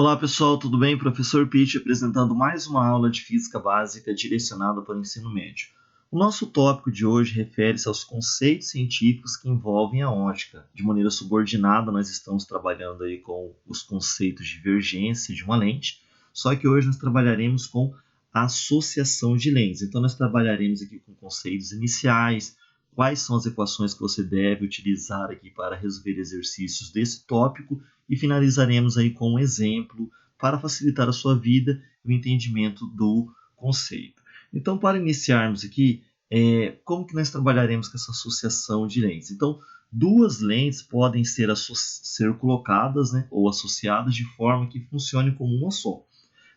Olá pessoal, tudo bem? Professor Pitt apresentando mais uma aula de Física Básica direcionada para o ensino médio. O nosso tópico de hoje refere-se aos conceitos científicos que envolvem a ótica. De maneira subordinada, nós estamos trabalhando aí com os conceitos de divergência de uma lente, só que hoje nós trabalharemos com a associação de lentes. Então nós trabalharemos aqui com conceitos iniciais, quais são as equações que você deve utilizar aqui para resolver exercícios desse tópico e finalizaremos aí com um exemplo para facilitar a sua vida e o entendimento do conceito. Então, para iniciarmos aqui, como que nós trabalharemos com essa associação de lentes? Então, duas lentes podem ser colocadas, ou associadas de forma que funcione como uma só,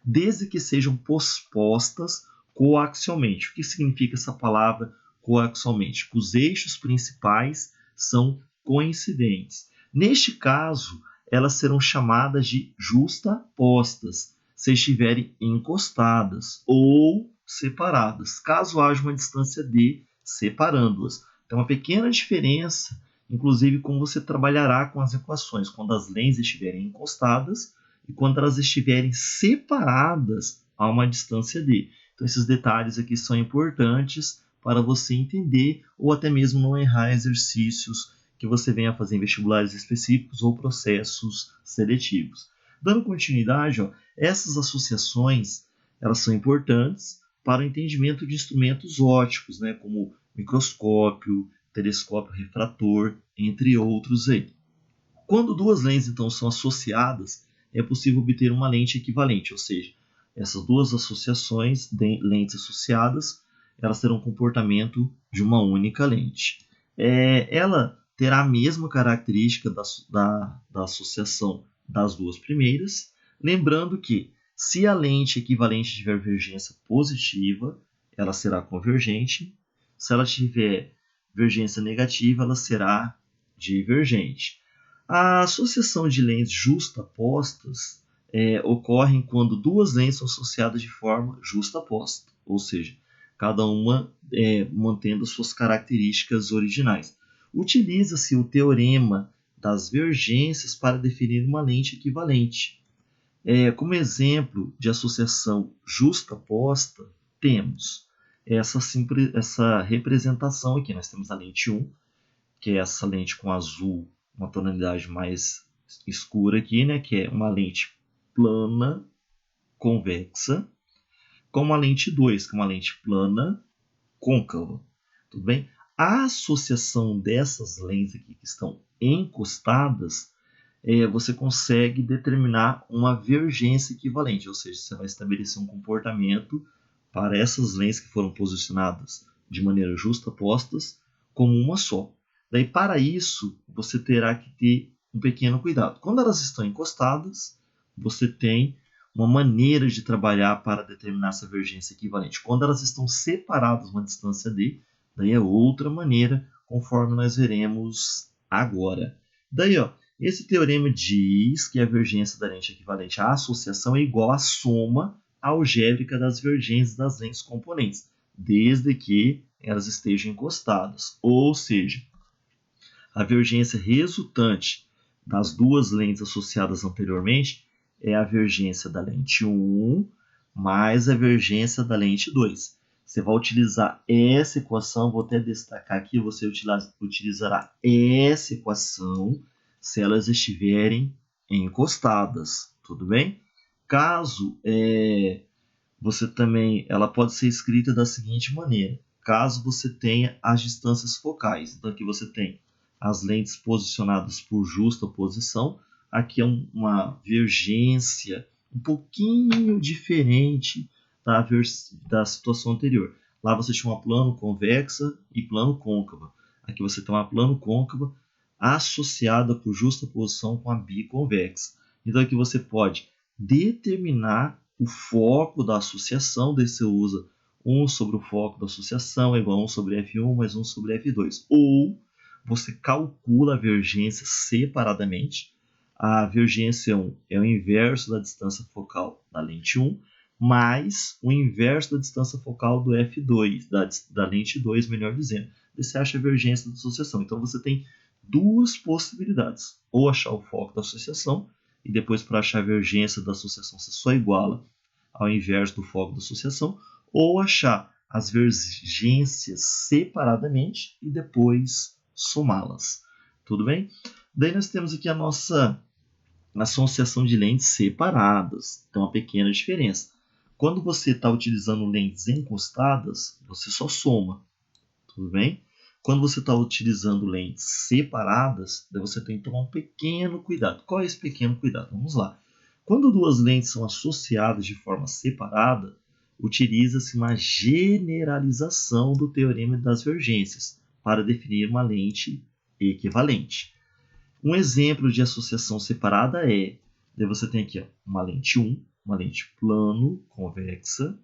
desde que sejam pospostas coaxialmente. O que significa essa palavra coaxialmente? Que os eixos principais são coincidentes. Neste caso, elas serão chamadas de justapostas, se estiverem encostadas ou separadas, caso haja uma distância d separando-as. Tem uma pequena diferença, inclusive, como você trabalhará com as equações, quando as lentes estiverem encostadas e quando elas estiverem separadas a uma distância d. Então, esses detalhes aqui são importantes para você entender ou até mesmo não errar exercícios que você venha fazer em vestibulares específicos ou processos seletivos. Dando continuidade, essas associações elas são importantes para o entendimento de instrumentos ópticos, como microscópio, telescópio refrator, entre outros aí. Quando duas lentes então são associadas, é possível obter uma lente equivalente, ou seja, essas duas associações de lentes associadas, elas terão um comportamento de uma única lente. Ela terá a mesma característica da associação das duas primeiras, lembrando que se a lente equivalente tiver divergência positiva, ela será convergente. Se ela tiver divergência negativa, ela será divergente. A associação de lentes justapostas ocorre quando duas lentes são associadas de forma justaposta, ou seja, cada uma mantendo suas características originais. Utiliza-se o teorema das vergências para definir uma lente equivalente. Como exemplo de associação justaposta, temos essa representação aqui. Nós temos a lente 1, que é essa lente com azul, uma tonalidade mais escura aqui, que é uma lente plana, convexa, com uma lente 2, que é uma lente plana, côncava. Tudo bem? A associação dessas lentes aqui que estão encostadas, você consegue determinar uma vergência equivalente, ou seja, você vai estabelecer um comportamento para essas lentes que foram posicionadas de maneira justapostas como uma só. Daí, para isso, você terá que ter um pequeno cuidado. Quando elas estão encostadas, você tem uma maneira de trabalhar para determinar essa vergência equivalente. Quando elas estão separadas uma distância d, daí é outra maneira, conforme nós veremos agora. Daí, esse teorema diz que a vergência da lente equivalente à associação é igual à soma algébrica das vergências das lentes componentes, desde que elas estejam encostadas. Ou seja, a vergência resultante das duas lentes associadas anteriormente é a vergência da lente 1 mais a vergência da lente 2. Você vai utilizar essa equação, vou até destacar aqui, você utilizará essa equação se elas estiverem encostadas, tudo bem? Caso você também, ela pode ser escrita da seguinte maneira, caso você tenha as distâncias focais. Então aqui você tem as lentes posicionadas por justa posição, aqui é uma vergência um pouquinho diferente da situação anterior. Lá você tinha uma plano convexa e plano côncava. Aqui você tem uma plano côncava associada por justa posição com a biconvexa. Então aqui você pode determinar o foco da associação, daí você usa 1 sobre o foco da associação é igual a 1 sobre F1 mais 1 sobre F2. Ou você calcula a vergência separadamente. A vergência 1 é o inverso da distância focal da lente 1, mais o inverso da distância focal do F2, da lente 2, melhor dizendo. E você acha a vergência da associação. Então, você tem duas possibilidades. Ou achar o foco da associação e depois para achar a divergência da associação você só iguala ao inverso do foco da associação, ou achar as divergências separadamente e depois somá-las. Tudo bem? Daí nós temos aqui a nossa associação de lentes separadas. Tem uma pequena diferença. Quando você está utilizando lentes encostadas, você só soma. Tudo bem? Quando você está utilizando lentes separadas, daí você tem que tomar um pequeno cuidado. Qual é esse pequeno cuidado? Vamos lá. Quando duas lentes são associadas de forma separada, utiliza-se uma generalização do teorema das divergências para definir uma lente equivalente. Um exemplo de associação separada daí você tem aqui uma lente 1, uma lente plano convexa,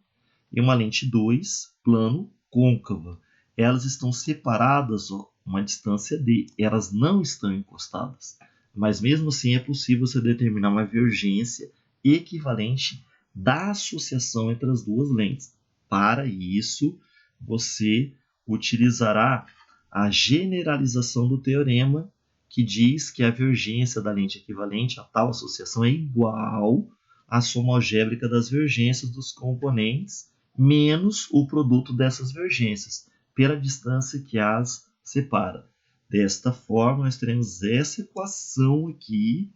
e uma lente 2, plano côncava. Elas estão separadas uma distância d, elas não estão encostadas. Mas mesmo assim é possível você determinar uma divergência equivalente da associação entre as duas lentes. Para isso, você utilizará a generalização do teorema que diz que a divergência da lente equivalente a tal associação é igual à soma algébrica das divergências dos componentes menos o produto dessas divergências, pela distância que as separa. Desta forma, nós teremos essa equação aqui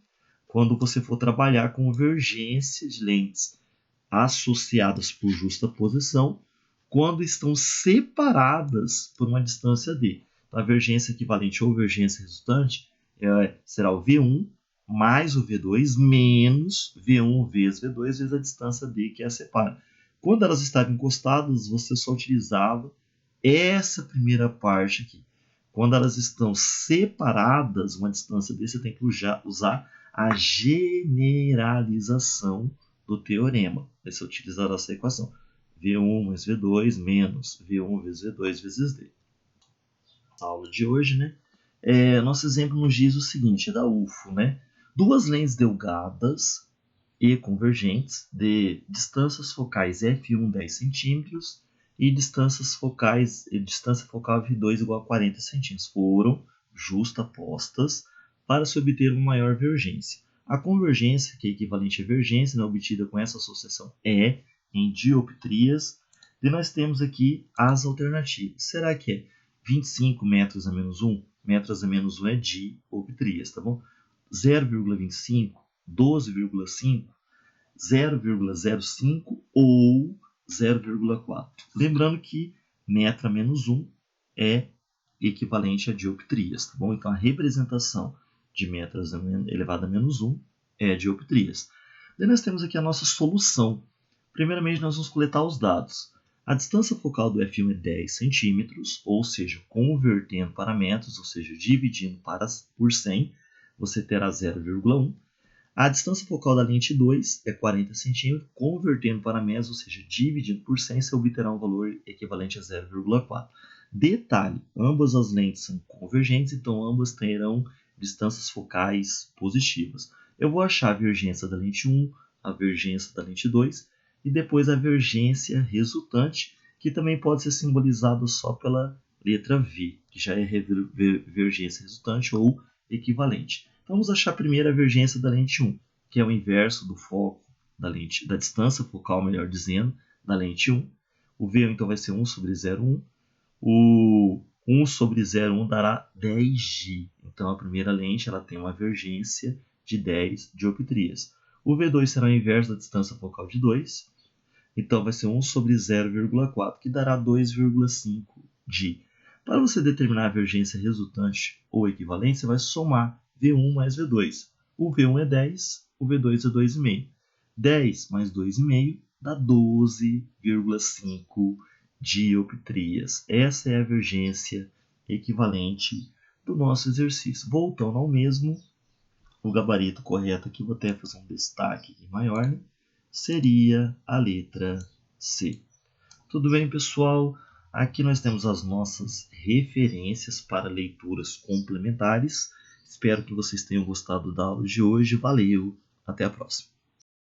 quando você for trabalhar com divergência de lentes associadas por justaposição quando estão separadas por uma distância d. Então, a divergência equivalente ou divergência resultante será o V1 mais o V2 menos V1 vezes V2 vezes a distância d que as separa. Quando elas estavam encostadas, você só utilizava essa primeira parte aqui. Quando elas estão separadas, uma distância d, você tem que usar a generalização do teorema. Aí você utilizará essa equação. V1 mais V2 menos V1 vezes V2 vezes d. A aula de hoje, nosso exemplo nos diz o seguinte, é da UFO, Duas lentes delgadas e convergentes de distâncias focais f1 10 cm e distância focal f2 igual a 40 cm foram justapostas para se obter uma maior divergência. A convergência, que é equivalente à divergência, obtida com essa associação, é em dioptrias. E nós temos aqui as alternativas. Será que é 25 metros a menos 1? Metros a menos 1 é dioptrias, tá bom? 0,25, 12,5, 0,05 ou 0,4. Lembrando que metro a menos 1 é equivalente a dioptrias, tá bom? Então, a representação de metros elevado a menos 1 é dioptrias. Daí nós temos aqui a nossa solução. Primeiramente, nós vamos coletar os dados. A distância focal do F1 é 10 centímetros, ou seja, convertendo para metros, ou seja, dividindo por 100, você terá 0,1. A distância focal da lente 2 é 40 centímetros, convertendo para metros, ou seja, dividindo por 100, você obterá um valor equivalente a 0,4. Detalhe, ambas as lentes são convergentes, então ambas terão distâncias focais positivas. Eu vou achar a divergência da lente 1, a divergência da lente 2 e depois a divergência resultante, que também pode ser simbolizada só pela letra V, que já é divergência resultante ou equivalente. Então, vamos achar primeiro a divergência da lente 1, que é o inverso do foco da lente, da distância focal, melhor dizendo, da lente 1. O V então vai ser 1 sobre 0,1. O 1 sobre 0,1 dará 10G. Então, a primeira lente ela tem uma divergência de 10 dioptrias. O V2 será o inverso da distância focal de 2. Então, vai ser 1 sobre 0,4, que dará 2,5G. Para você determinar a divergência resultante ou equivalente, você vai somar V1 mais V2. O V1 é 10, o V2 é 2,5. 10 mais 2,5 dá 12,5 dioptrias. Essa é a divergência equivalente do nosso exercício. Voltando ao mesmo, o gabarito correto aqui, vou até fazer um destaque aqui maior, seria a letra C. Tudo bem, pessoal? Aqui nós temos as nossas referências para leituras complementares. Espero que vocês tenham gostado da aula de hoje. Valeu, até a próxima.